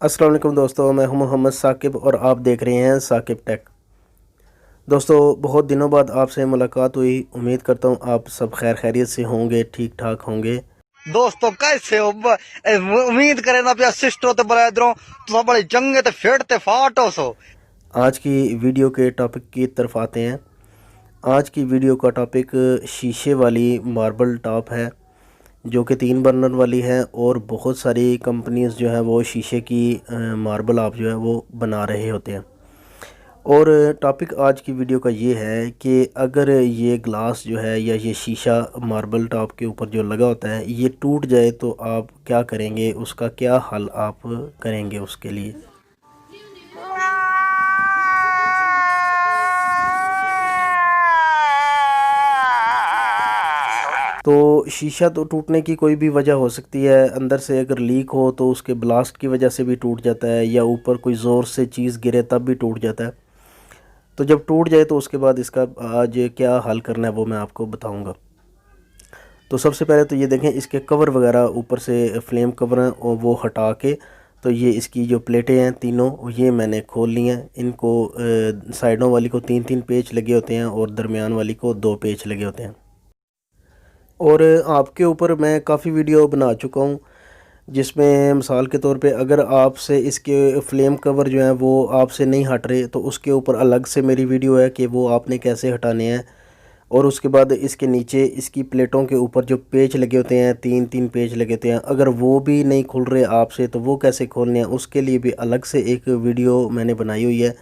अस्सलाम वालेकुम दोस्तों, मैं हूं मोहम्मद साकिब और आप देख रहे हैं साकिब टेक। दोस्तों, बहुत दिनों बाद आपसे मुलाकात हुई। उम्मीद करता हूं आप सब खैर खैरियत से होंगे, ठीक ठाक होंगे। दोस्तों कैसे हो उम्मीद करें ना पिया सिस्टो ते बरदरों तो बड़े जंगे ते फेटते फाटो सो। आज की वीडियो के टॉपिक की तरफ आते हैं। आज की वीडियो का टॉपिक शीशे वाली मार्बल टॉप है, जो कि 3 बर्नर वाली है और बहुत सारी कंपनीज जो है वो शीशे की मार्बल आप जो है वो बना रहे होते हैं। और टॉपिक आज की वीडियो का ये है कि अगर ये ग्लास जो है या ये शीशा मार्बल टॉप के ऊपर जो लगा होता है ये टूट जाए तो आप क्या करेंगे, उसका क्या हल आप करेंगे उसके लिए। तो शीशा तो टूटने की कोई भी वजह हो सकती है। अंदर से अगर लीक हो तो उसके ब्लास्ट की वजह से भी टूट जाता है, या ऊपर कोई ज़ोर से चीज़ गिरे तब भी टूट जाता है। तो जब टूट जाए तो उसके बाद इसका आज क्या हल करना है वो मैं आपको बताऊंगा। तो सबसे पहले तो ये देखें, इसके कवर वगैरह ऊपर से फ्लेम कवर हैं और वो हटा के तो ये इसकी जो प्लेटें हैं तीनों ये मैंने खोल ली हैं। इनको साइडों वाली को 3-3 पेच लगे होते हैं और दरमियान वाली को 2 पेच लगे होते हैं। और आपके ऊपर मैं काफ़ी वीडियो बना चुका हूँ, जिसमें मिसाल के तौर पे अगर आपसे इसके फ्लेम कवर जो हैं वो आपसे नहीं हट रहे तो उसके ऊपर अलग से मेरी वीडियो है कि वो आपने कैसे हटाने हैं। और उसके बाद इसके नीचे इसकी प्लेटों के ऊपर जो पेच लगे होते हैं, 3-3 पेच लगे होते हैं, अगर वो भी नहीं खुल रहे आपसे तो वो कैसे खोलने हैं, उसके लिए भी अलग से एक वीडियो मैंने बनाई हुई है।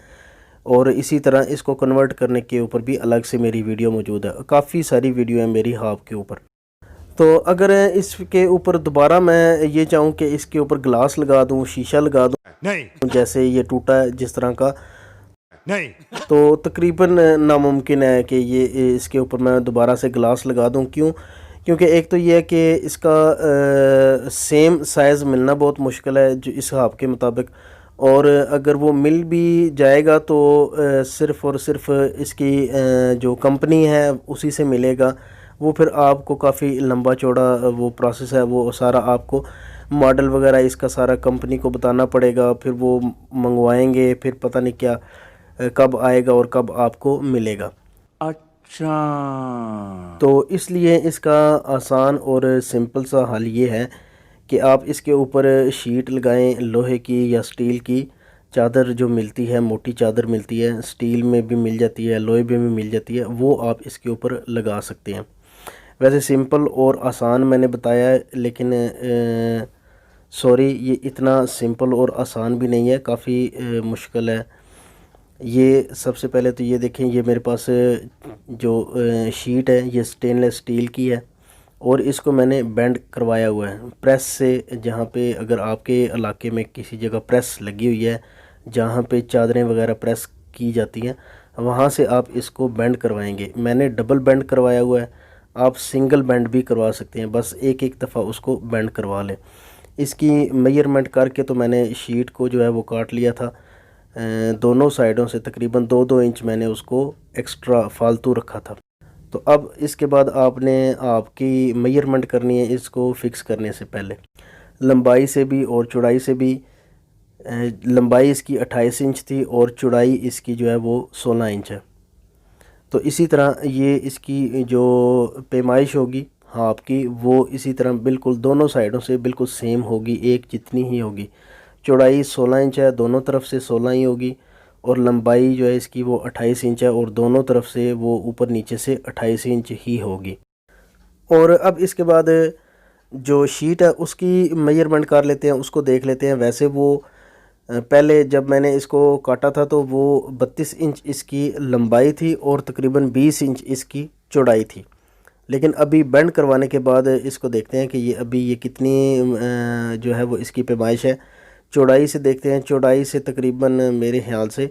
और इसी तरह इसको कन्वर्ट करने के ऊपर भी अलग से मेरी वीडियो मौजूद है। काफ़ी सारी वीडियो है मेरी हाफ के ऊपर। तो अगर इसके ऊपर दोबारा मैं ये चाहूँ कि इसके ऊपर ग्लास लगा दूँ, शीशा लगा दूँ, नहीं जैसे ये टूटा है जिस तरह का, नहीं तो तकरीबन नामुमकिन है कि ये इसके ऊपर मैं दोबारा से ग्लास लगा दूं। क्यों? क्योंकि एक तो ये है कि इसका सेम साइज़ मिलना बहुत मुश्किल है जो इस हिसाब के मुताबिक। और अगर वो मिल भी जाएगा तो सिर्फ़ और सिर्फ इसकी जो कंपनी है उसी से मिलेगा। वो फिर आपको काफ़ी लंबा चौड़ा वो प्रोसेस है, वो सारा आपको मॉडल वगैरह इसका सारा कंपनी को बताना पड़ेगा। फिर वो मंगवाएंगे, फिर पता नहीं क्या कब आएगा और कब आपको मिलेगा। अच्छा तो इसलिए इसका आसान और सिंपल सा हल ये है कि आप इसके ऊपर शीट लगाएं, लोहे की या स्टील की चादर जो मिलती है, मोटी चादर मिलती है, स्टील में भी मिल जाती है, लोहे में भी मिल जाती है, वो आप इसके ऊपर लगा सकते हैं। वैसे सिंपल और आसान मैंने बताया है, लेकिन सॉरी ये इतना सिंपल और आसान भी नहीं है, काफ़ी मुश्किल है। ये सबसे पहले तो ये देखें, ये मेरे पास जो शीट है ये स्टेनलेस स्टील की है और इसको मैंने बेंड करवाया हुआ है प्रेस से। जहाँ पे अगर आपके इलाके में किसी जगह प्रेस लगी हुई है, जहाँ पे चादरें वगैरह प्रेस की जाती हैं, वहाँ से आप इसको बेंड करवाएंगे। मैंने डबल बेंड करवाया हुआ है, आप सिंगल बेंड भी करवा सकते हैं, बस एक एक दफ़ा उसको बेंड करवा लें। इसकी मेजरमेंट करके तो मैंने शीट को जो है वो काट लिया था। दोनों साइडों से तकरीबन 2-2 इंच मैंने उसको एक्स्ट्रा फालतू रखा था। तो अब इसके बाद आपने आपकी मेजरमेंट करनी है इसको फिक्स करने से पहले, लंबाई से भी और चौड़ाई से भी। लंबाई इसकी 28 इंच थी और चौड़ाई इसकी जो है वो 16 इंच है। तो इसी तरह ये इसकी जो पैमाइश होगी हाफ की, वो इसी तरह बिल्कुल दोनों साइडों से बिल्कुल सेम होगी, एक जितनी ही होगी। चौड़ाई 16 इंच है, दोनों तरफ से 16 ही होगी, और लंबाई जो है इसकी वो 28 इंच है और दोनों तरफ से वो ऊपर नीचे से 28 इंच ही होगी। और अब इसके बाद जो शीट है उसकी मेजरमेंट कर लेते हैं, उसको देख लेते हैं। वैसे वो पहले जब मैंने इसको काटा था तो वो 32 इंच इसकी लंबाई थी और तकरीबन 20 इंच इसकी चौड़ाई थी। लेकिन अभी बेंड करवाने के बाद इसको देखते हैं कि ये अभी ये कितनी जो है वो इसकी पैमाइश है। चौड़ाई से देखते हैं, चौड़ाई से तकरीबन मेरे ख्याल से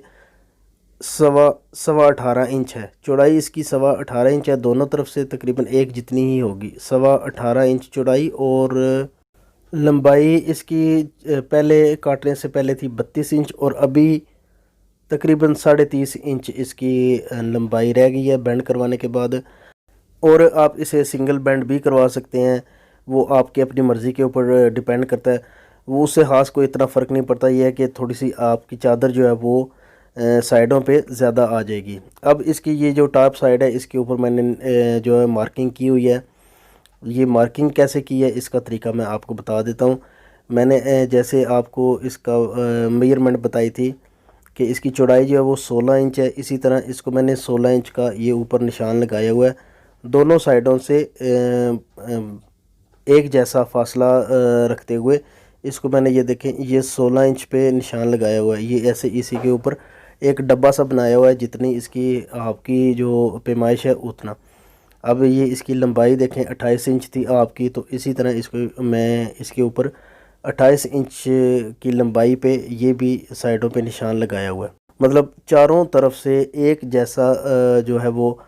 सवा 18 इंच है चौड़ाई इसकी, 18.25 इंच है। दोनों तरफ से तकरीबन एक जितनी ही होगी, 18.25 इंच चौड़ाई। और लंबाई इसकी पहले काटने से पहले थी 32 इंच और अभी तकरीबन 30.5 इंच इसकी लंबाई रह गई है बेंड करवाने के बाद। और आप इसे सिंगल बेंड भी करवा सकते हैं, वो आपकी अपनी मर्ज़ी के ऊपर डिपेंड करता है। वो उससे ख़ास कोई इतना फ़र्क नहीं पड़ता। ये है कि थोड़ी सी आपकी चादर जो है वो साइडों पे ज़्यादा आ जाएगी। अब इसकी ये जो टॉप साइड है इसके ऊपर मैंने जो है मार्किंग की हुई है। ये मार्किंग कैसे की है इसका तरीका मैं आपको बता देता हूँ। मैंने जैसे आपको इसका मेजरमेंट बताई थी कि इसकी चौड़ाई जो है वो 16 इंच है, इसी तरह इसको मैंने 16 इंच का ये ऊपर निशान लगाया हुआ है। दोनों साइडों से एक जैसा फासला रखते हुए इसको मैंने ये देखें ये 16 इंच पे निशान लगाया हुआ है। ये ऐसे इसी के ऊपर एक डब्बा सा बनाया हुआ है, जितनी इसकी आपकी जो पैमाइश है उतना। अब ये इसकी लंबाई देखें 28 इंच थी आपकी, तो इसी तरह इसको मैं इसके ऊपर 28 इंच की लंबाई पे ये भी साइडों पे निशान लगाया हुआ है। मतलब चारों तरफ से एक जैसा जो है वो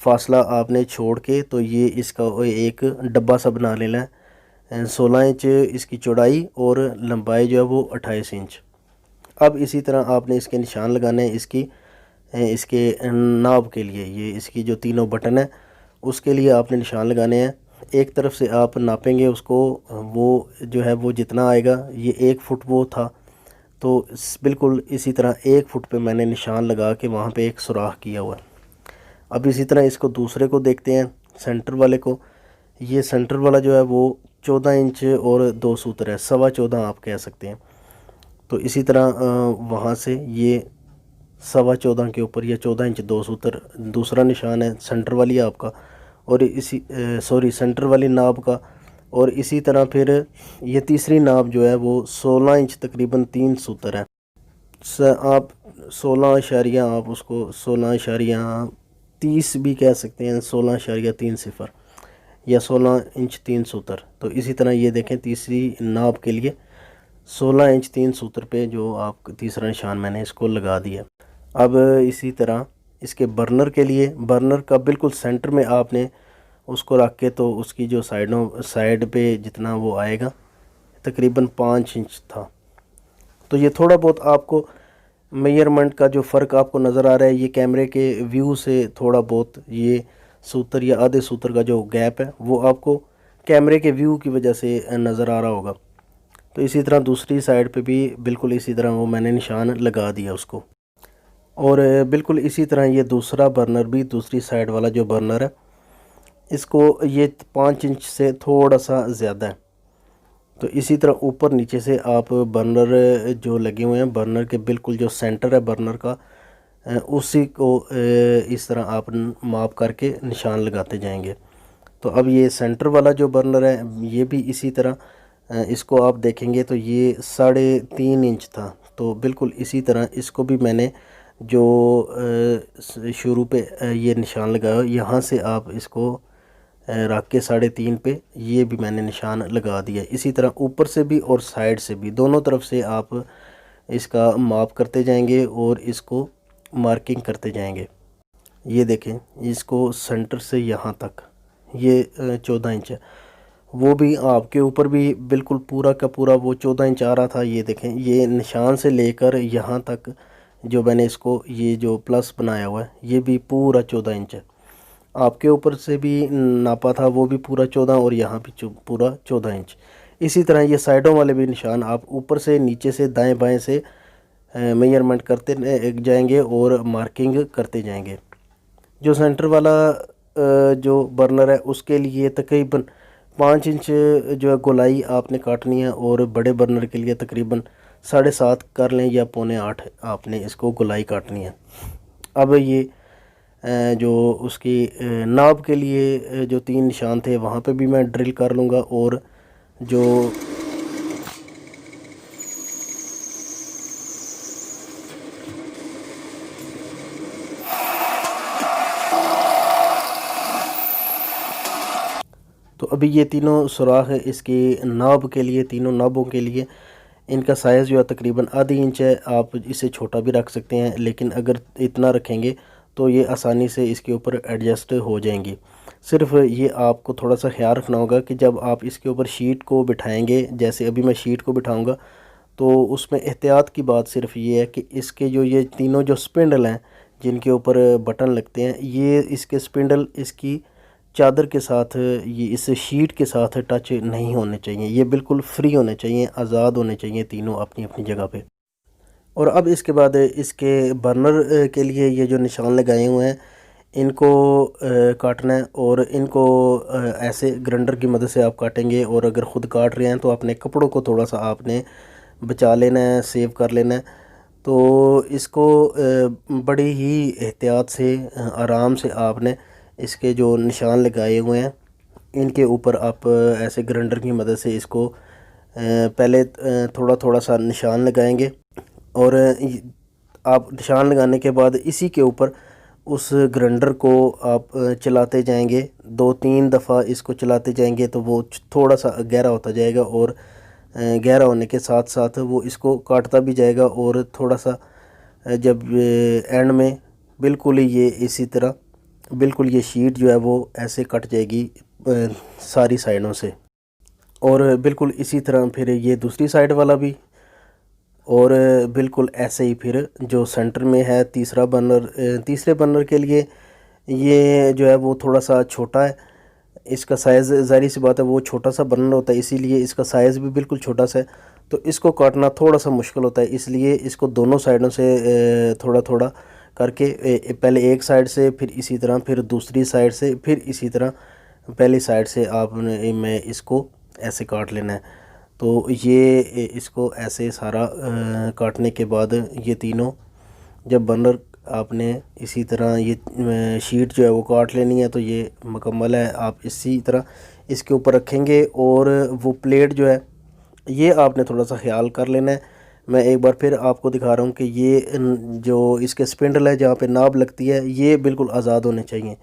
फासला आपने छोड़ के तो ये इसका एक डब्बा सा बना लेना है। 16 इंच इसकी चौड़ाई और लंबाई जो है वो 28 इंच। अब इसी तरह आपने इसके निशान लगाने हैं इसके नाब के लिए। ये इसकी जो तीनों बटन है उसके लिए आपने निशान लगाने हैं। एक तरफ से आप नापेंगे उसको, वो जो है वो जितना आएगा, ये 1 फुट वो था, तो बिल्कुल इसी तरह 1 फुट पे मैंने निशान लगा के वहाँ पे एक सुराख किया हुआ है। अब इसी तरह इसको दूसरे को देखते हैं, सेंटर वाले को। ये सेंटर वाला जो है वो 14 इंच और 2 सूत्र है, 14.25 आप कह सकते हैं। तो इसी तरह वहाँ से ये 14.25 के ऊपर ये 14 इंच 2 सूत्र दूसरा निशान है सेंटर वाली आपका, और इसी सेंटर वाली नाब का। और इसी तरह फिर ये तीसरी नाब जो है वो 16 इंच तकरीबन 3 सूत्र है। आप 16 इशारिया, आप उसको 16 इशारिया 30 भी कह सकते हैं, 16.30 या 16 इंच 3 सूत्र। तो इसी तरह ये देखें तीसरी नाब के लिए 16 इंच 3 सूत्र पे जो आप तीसरा निशान मैंने इसको लगा दिया। अब इसी तरह इसके बर्नर के लिए, बर्नर का बिल्कुल सेंटर में आपने उसको रख के तो उसकी जो साइड पे जितना वो आएगा तकरीबन 5 इंच था। तो ये थोड़ा बहुत आपको मेजरमेंट का जो फ़र्क आपको नज़र आ रहा है, ये कैमरे के व्यू से थोड़ा बहुत ये सूत्र या आधे सूत्र का जो गैप है वो आपको कैमरे के व्यू की वजह से नज़र आ रहा होगा। तो इसी तरह दूसरी साइड पे भी बिल्कुल इसी तरह वो मैंने निशान लगा दिया उसको। और बिल्कुल इसी तरह ये दूसरा बर्नर भी, दूसरी साइड वाला जो बर्नर है, इसको ये 5 इंच से थोड़ा सा ज़्यादा है। तो इसी तरह ऊपर नीचे से आप बर्नर जो लगे हुए हैं, बर्नर के बिल्कुल जो सेंटर है बर्नर का, उसी को इस तरह आप माप करके निशान लगाते जाएंगे। तो अब ये सेंटर वाला जो बर्नर है ये भी इसी तरह इसको आप देखेंगे तो ये 3.5 इंच था। तो बिल्कुल इसी तरह इसको भी मैंने जो शुरू पे ये निशान लगाया, यहाँ से आप इसको रख के 3.5 पे ये भी मैंने निशान लगा दिया। इसी तरह ऊपर से भी और साइड से भी, दोनों तरफ से आप इसका माप करते जाएंगे और इसको मार्किंग करते जाएंगे। ये देखें इसको सेंटर से यहाँ तक ये 14 इंच है, वो भी आपके ऊपर भी बिल्कुल पूरा का पूरा वो 14 इंच आ रहा था। ये देखें ये निशान से लेकर यहाँ तक जो मैंने इसको ये जो प्लस बनाया हुआ है ये भी पूरा 14 इंच है। आपके ऊपर से भी नापा था वो भी पूरा 14, और यहाँ भी पूरा 14 इंच। इसी तरह ये साइडों वाले भी निशान आप ऊपर से नीचे से दाएं बाएं से मेजरमेंट करते जाएंगे और मार्किंग करते जाएंगे। जो सेंटर वाला जो बर्नर है उसके लिए तकरीबन 5 इंच जो है गोलाई आपने काटनी है, और बड़े बर्नर के लिए तकरीबन 7.5 कर लें या 7.25 आपने इसको गोलाई काटनी है। अब ये जो उसकी नाब के लिए जो 3 निशान थे वहाँ पे भी मैं ड्रिल कर लूँगा, और जो तो अभी ये तीनों सुराख इसकी नाब के लिए, तीनों नाबों के लिए इनका साइज़ जो है तकरीबन आधी इंच है। आप इसे छोटा भी रख सकते हैं, लेकिन अगर इतना रखेंगे तो ये आसानी से इसके ऊपर एडजस्ट हो जाएंगी। सिर्फ ये आपको थोड़ा सा ख्याल रखना होगा कि जब आप इसके ऊपर शीट को बिठाएंगे, जैसे अभी मैं शीट को बिठाऊंगा, तो उसमें एहतियात की बात सिर्फ ये है कि इसके जो ये तीनों जो स्पिंडल हैं जिनके ऊपर बटन लगते हैं, ये इसके स्पिंडल इसकी चादर के साथ, ये इस शीट के साथ टच नहीं होने चाहिए। ये बिल्कुल फ्री होने चाहिए, आज़ाद होने चाहिए तीनों अपनी अपनी जगह पे। और अब इसके बाद इसके बर्नर के लिए ये जो निशान लगाए हुए हैं इनको काटना है। और इनको ऐसे ग्राइंडर की मदद से आप काटेंगे। और अगर ख़ुद काट रहे हैं तो अपने कपड़ों को थोड़ा सा आपने बचा लेना है, सेव कर लेना है। तो इसको बड़ी ही एहतियात से, आराम से आपने इसके जो निशान लगाए हुए हैं इनके ऊपर आप ऐसे ग्राइंडर की मदद से इसको पहले थोड़ा थोड़ा सा निशान लगाएंगे। और आप निशान लगाने के बाद इसी के ऊपर उस ग्राइंडर को आप चलाते जाएंगे, 2-3 दफ़ा इसको चलाते जाएंगे तो वो थोड़ा सा गहरा होता जाएगा। और गहरा होने के साथ साथ वो इसको काटता भी जाएगा। और थोड़ा सा जब एंड में बिल्कुल ही ये इसी तरह बिल्कुल ये शीट जो है वो ऐसे कट जाएगी सारी साइडों से। और बिल्कुल इसी तरह फिर ये दूसरी साइड वाला भी। और बिल्कुल ऐसे ही फिर जो सेंटर में है तीसरा बर्नर, तीसरे बर्नर के लिए ये जो है वो थोड़ा सा छोटा है। इसका साइज़ ज़ाहिर सी बात है वो छोटा सा बर्नर होता है, इसीलिए इसका साइज़ भी बिल्कुल छोटा सा है। तो इसको काटना थोड़ा सा मुश्किल होता है, इसलिए इसको दोनों साइडों से थोड़ा थोड़ा करके पहले एक साइड से, फिर इसी तरह, फिर दूसरी साइड से, फिर इसी तरह पहली साइड से आपने में इसको ऐसे काट लेना है। तो ये इसको ऐसे सारा काटने के बाद ये तीनों जब बर्नर आपने इसी तरह ये शीट जो है वो काट लेनी है तो ये मुकम्मल है। आप इसी तरह इसके ऊपर रखेंगे। और वो प्लेट जो है ये आपने थोड़ा सा ख्याल कर लेना है। मैं एक बार फिर आपको दिखा रहा हूँ कि ये जो इसके स्पिंडल है जहाँ पे नाब लगती है ये बिल्कुल आज़ाद होने चाहिए।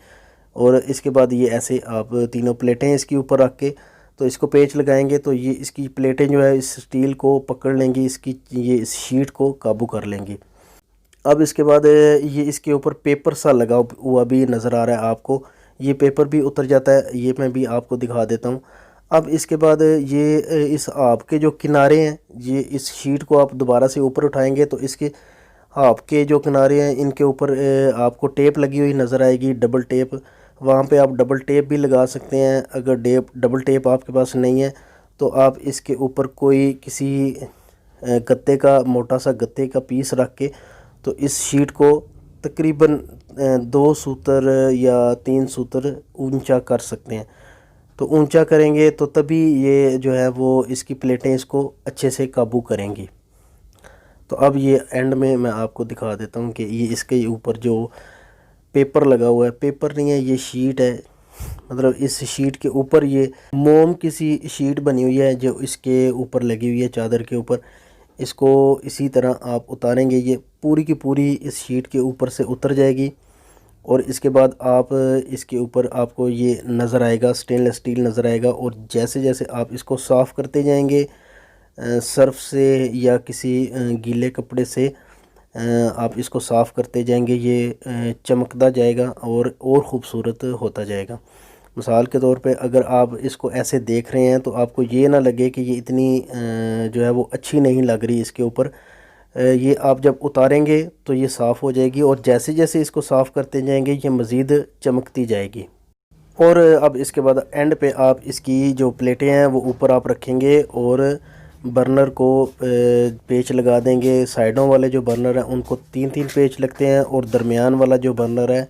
और इसके बाद ये ऐसे आप तीनों प्लेटें इसके ऊपर रख के तो इसको पेच लगाएंगे तो ये इसकी प्लेटें जो है इस स्टील को पकड़ लेंगी, ये इस शीट को काबू कर लेंगी। अब इसके बाद ये इसके ऊपर पेपर सा लगा हुआ भी नज़र आ रहा है आपको, ये पेपर भी उतर जाता है, ये मैं भी आपको दिखा देता हूँ। अब इसके बाद ये इस आपके जो किनारे हैं ये इस शीट को आप दोबारा से ऊपर उठाएंगे तो इसके आपके जो किनारे हैं इनके ऊपर आपको टेप लगी हुई नज़र आएगी, डबल टेप। वहाँ पे आप डबल टेप भी लगा सकते हैं। अगर डबल टेप आपके पास नहीं है तो आप इसके ऊपर कोई किसी गत्ते का, मोटा सा गत्ते का पीस रख के तो इस शीट को तकरीबन 2 सूतर या 3 सूतर ऊंचा कर सकते हैं। तो ऊंचा करेंगे तो तभी ये जो है वो इसकी प्लेटें इसको अच्छे से काबू करेंगी। तो अब ये एंड में मैं आपको दिखा देता हूँ कि ये इसके ऊपर जो पेपर लगा हुआ है, पेपर नहीं है ये शीट है, मतलब इस शीट के ऊपर ये मोम की सी शीट बनी हुई है जो इसके ऊपर लगी हुई है चादर के ऊपर। इसको इसी तरह आप उतारेंगे, ये पूरी की पूरी इस शीट के ऊपर से उतर जाएगी। और इसके बाद आप इसके ऊपर आपको ये नज़र आएगा, स्टेनलेस स्टील नज़र आएगा। और जैसे जैसे आप इसको साफ़ करते जाएंगे सर्फ़ से या किसी गीले कपड़े से आप इसको साफ़ करते जाएंगे, ये चमकता जाएगा और ख़ूबसूरत होता जाएगा। मिसाल के तौर पे अगर आप इसको ऐसे देख रहे हैं तो आपको ये ना लगे कि ये इतनी जो है वो अच्छी नहीं लग रही इसके ऊपर। ये आप जब उतारेंगे तो ये साफ़ हो जाएगी और जैसे जैसे इसको साफ़ करते जाएंगे ये मज़ीद चमकती जाएगी। और अब इसके बाद एंड पे आप इसकी जो प्लेटें हैं वो ऊपर आप रखेंगे और बर्नर को पेच लगा देंगे। साइडों वाले जो बर्नर हैं उनको 3-3 पेच लगते हैं और दरमियान वाला जो बर्नर है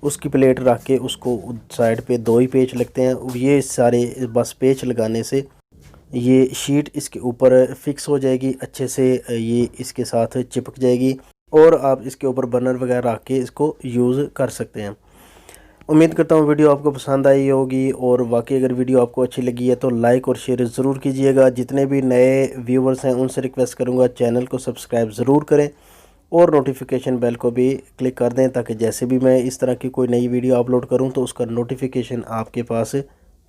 उसकी प्लेट रख के उसको साइड पे 2 ही पेच लगते हैं। ये सारे बस पेच लगाने से ये शीट इसके ऊपर फिक्स हो जाएगी अच्छे से, ये इसके साथ चिपक जाएगी और आप इसके ऊपर बर्नर वगैरह रख के इसको यूज़ कर सकते हैं। उम्मीद करता हूँ वीडियो आपको पसंद आई होगी और वाकई अगर वीडियो आपको अच्छी लगी है तो लाइक और शेयर ज़रूर कीजिएगा। जितने भी नए व्यूवर्स हैं उनसे रिक्वेस्ट करूँगा चैनल को सब्सक्राइब ज़रूर करें और नोटिफिकेशन बेल को भी क्लिक कर दें ताकि जैसे भी मैं इस तरह की कोई नई वीडियो अपलोड करूँ तो उसका नोटिफिकेशन आपके पास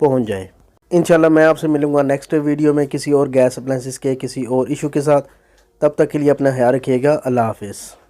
पहुँच जाए। इंशाल्लाह मैं आपसे मिलूँगा नेक्स्ट वीडियो में किसी और गैस अप्लायंसेस के किसी और इशू के साथ। तब तक के लिए अपना ख्याल रखिएगा। अल्लाह हाफिज़।